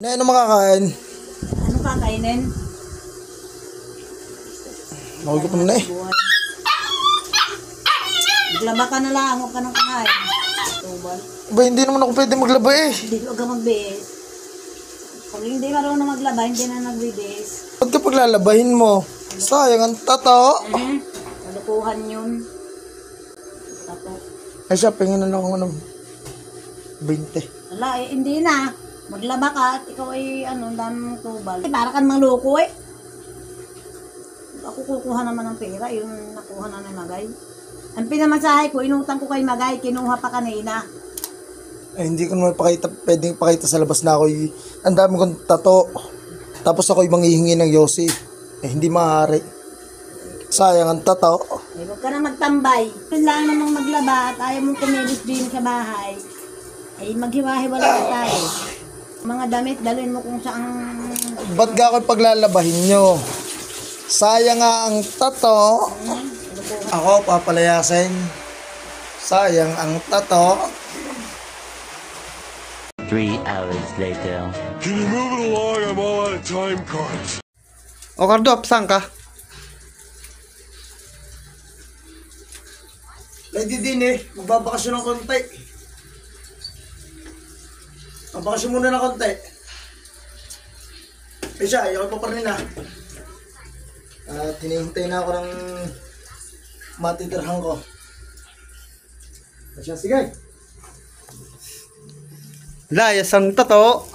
Na ano makakain? Ano kakainin? Nakugutom na eh. Maglaba ka na lang, huwag ka nang kakain. Tubal. Ba, hindi naman ako pwede maglaba eh. Hindi ko ka magbihis. Pag hindi marunong maglaba, hindi na nagbibihis. Ba't ka paglalabahin mo? Sayang ang tato. Malukuhan yun. Tato. Ay siya, pingin na lang ako ng 20. Wala eh, hindi na. Maglaba ka at ikaw ay dami mong tubal. Para kang maluko eh. Ako kukuha naman ng pera, yung nakuha na ng Magay. Ang pinamasahe ko, inutang ko kay Magay, kinuha pa kanina. Eh, hindi ko naman pwedeng pakita sa labas na ako'y ang dami kong tato. Tapos ako'y manghihingi ng yosi. Eh, hindi maaari. Sayang ang tato. Eh, huwag ka na magtambay. Kailangan namang maglaba at ayaw mong kumilos din sa bahay. Ay, maghiwa-hiwala na tayo. Mga damit, dalhin mo kung saan... Ba't ga ako'y paglalabahin nyo? Sayang nga ang tato. Ako papalayasin. Sayang ang tato. 3 hours later. Can you move it along? I'm all out of time cards. O Kardop, saan ka? Lady din eh, magbabakasyon ng konti. Magbakasyon muna ng konti. Eh siya, ayaw pa rin na. Tinihintay na ako ng matitirhan ko. Eh siya, sige. Layas ang tato.